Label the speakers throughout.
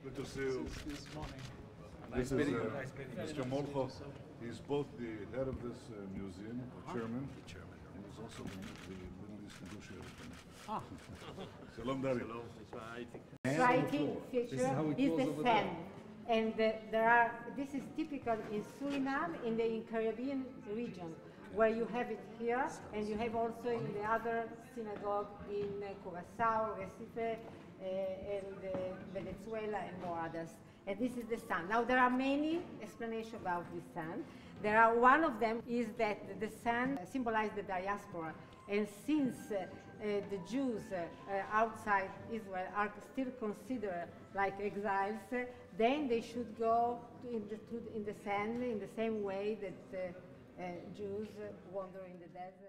Speaker 1: Good to see you.
Speaker 2: This morning.
Speaker 1: This is Mr. Molcho. He's both the head of this museum, the chairman, and he's also the Middle East negotiator. Shalom, Dari.
Speaker 3: Striking feature is the sand. And this is typical in Suriname, in the Caribbean region, where you have it here, and you have also in the other synagogue in Curaçao, Recife, and Venezuela, and more others. And this is the sun. Now, there are many explanations about this sun. One of them is that the sun symbolizes the diaspora. And since the Jews outside Israel are still considered like exiles, then they should go in the sand in the same way that Jews wander in the desert.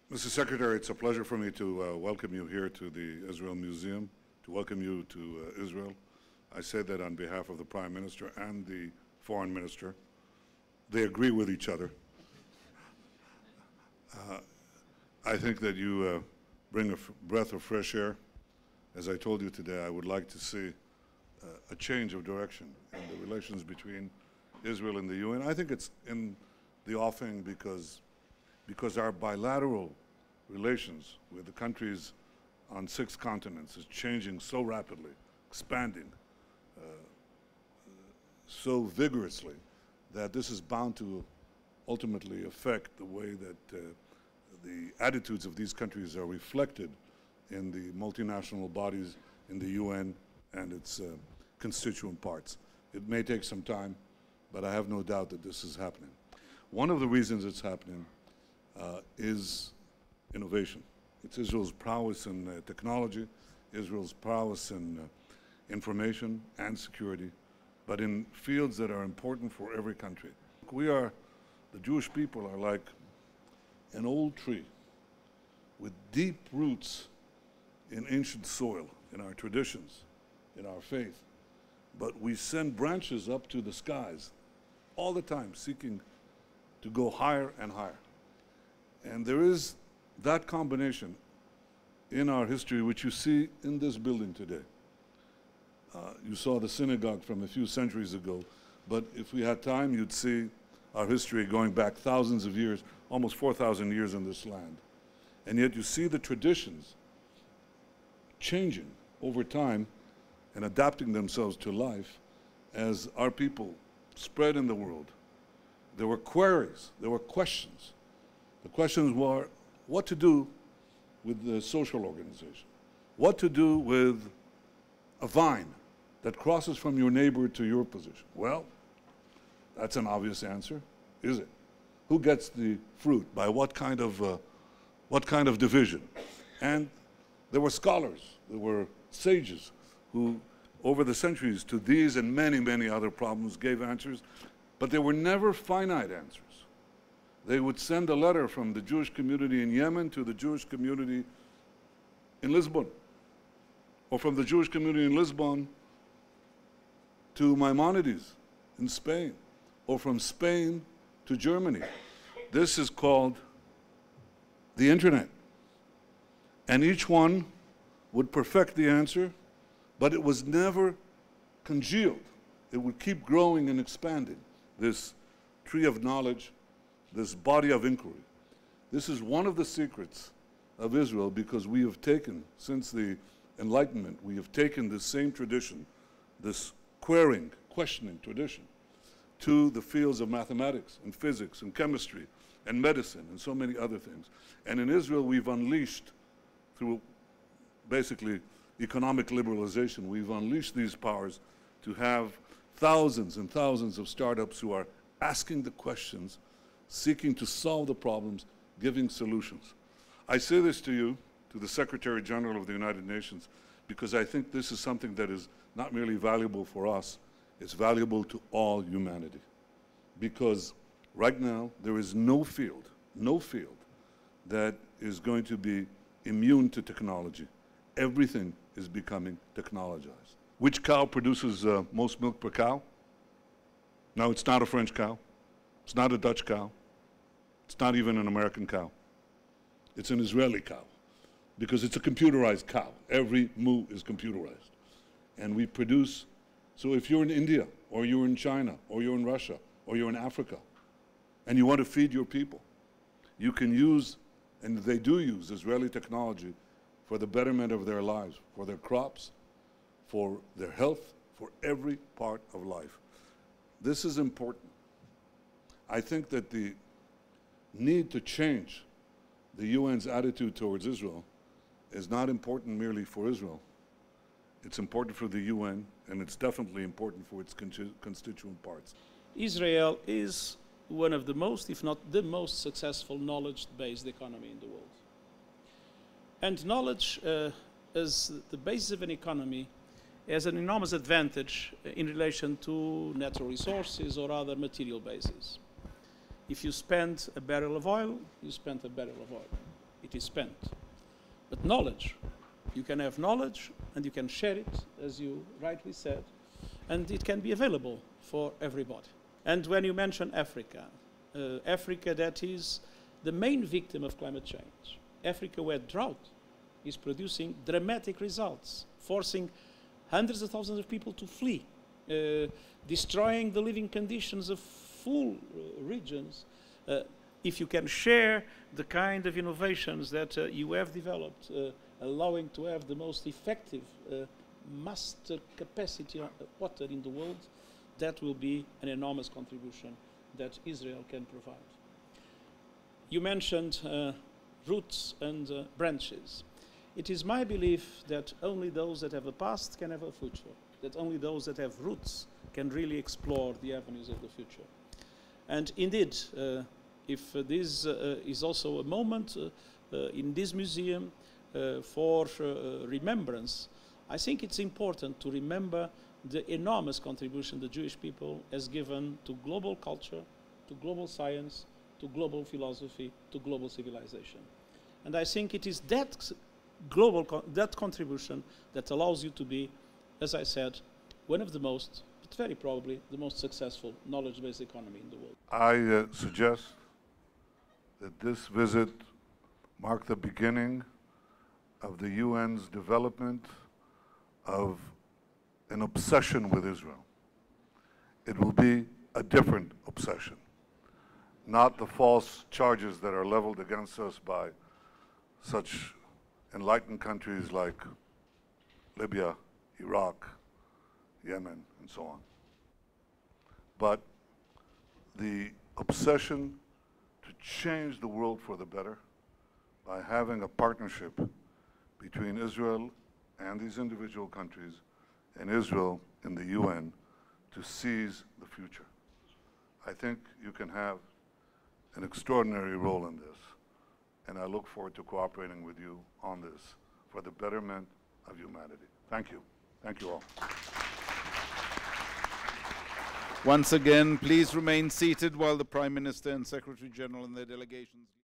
Speaker 1: Mr. Secretary, it's a pleasure for me to welcome you here to the Israel Museum, to welcome you to Israel. I say that on behalf of the Prime Minister and the Foreign Minister. They agree with each other. I think that you bring a breath of fresh air. As I told you today, I would like to see a change of direction in the relations between Israel and the UN. I think it's in the offing because our bilateral relations with the countries on 6 continents is changing so rapidly, expanding so vigorously, that this is bound to ultimately affect the way that the attitudes of these countries are reflected in the multinational bodies, in the UN and its constituent parts. It may take some time, but I have no doubt that this is happening. One of the reasons it's happening is innovation. It's Israel's prowess in technology, Israel's prowess in information and security, but in fields that are important for every country. The Jewish people are like an old tree with deep roots in ancient soil, in our traditions, in our faith, but we send branches up to the skies all the time, seeking to go higher and higher. And there is that combination in our history, which you see in this building today. You saw the synagogue from a few centuries ago, but if we had time, you'd see our history going back thousands of years, almost 4,000 years in this land. And yet you see the traditions changing over time and adapting themselves to life as our people spread in the world. There were queries, there were questions. The questions were what to do with the social organization, what to do with a vine that crosses from your neighbor to your position. Well, that's an obvious answer, is it? Who gets the fruit? By what kind of division? And there were scholars, there were sages who, over the centuries, to these and many, many other problems gave answers, but they were never finite answers. They would send a letter from the Jewish community in Yemen to the Jewish community in Lisbon, or from the Jewish community in Lisbon to Maimonides in Spain, or from Spain to Germany. This is called the internet. And each one would perfect the answer, but it was never congealed. It would keep growing and expanding, this tree of knowledge, this body of inquiry. This is one of the secrets of Israel, because we have taken, since the Enlightenment, we have taken this same tradition, this querying, questioning tradition, to the fields of mathematics and physics and chemistry and medicine and so many other things. And in Israel, we've unleashed, through basically economic liberalization, we've unleashed these powers to have thousands and thousands of startups who are asking the questions, seeking to solve the problems, giving solutions. I say this to you, to the Secretary General of the United Nations, because I think this is something that is not merely valuable for us, It's valuable to all humanity. Because right now, there is no field that is going to be immune to technology. Everything is becoming technologized. Which cow produces most milk per cow? No, it's not a French cow. It's not a Dutch cow. It's not even an American cow. It's an Israeli cow, because it's a computerized cow. Every moo is computerized. And we produce, so if you're in India, or you're in China, or you're in Russia, or you're in Africa, and you want to feed your people, you can use, and they do use, Israeli technology for the betterment of their lives, for their crops, for their health, for every part of life. This is important. I think that the need to change the UN's attitude towards Israel is not important merely for Israel. It's important for the UN, and it's definitely important for its constituent parts.
Speaker 2: Israel is one of the most, if not the most successful knowledge-based economy in the world. And knowledge as the basis of an economy has an enormous advantage in relation to natural resources or other material bases. If you spend a barrel of oil, you spend a barrel of oil. It is spent. But knowledge, you can have knowledge and you can share it, as you rightly said, and it can be available for everybody. And when you mention Africa, Africa that is the main victim of climate change, Africa where drought is producing dramatic results, forcing hundreds of thousands of people to flee, destroying the living conditions of full regions. If you can share the kind of innovations that you have developed, allowing to have the most effective master capacity water in the world, that will be an enormous contribution that Israel can provide. You mentioned roots and branches. It is my belief that only those that have a past can have a future, that only those that have roots can really explore the avenues of the future. And indeed, if this is also a moment in this museum for remembrance, I think it's important to remember the enormous contribution the Jewish people has given to global culture, to global science, to global philosophy, to global civilization. And I think it is that that contribution that allows you to be, as I said, one of the most, but very probably the most successful knowledge-based economy in the world.
Speaker 1: I suggest that this visit mark the beginning of the UN's development of an obsession with Israel. It will be a different obsession, not the false charges that are leveled against us by such enlightened countries like Libya, Iraq, Yemen, and so on. But the obsession to change the world for the better by having a partnership between Israel and these individual countries and Israel in the UN to seize the future. I think you can have an extraordinary role in this, and I look forward to cooperating with you on this for the betterment of humanity. Thank you. Thank you all.
Speaker 4: Once again, please remain seated while the Prime Minister and Secretary General and their delegations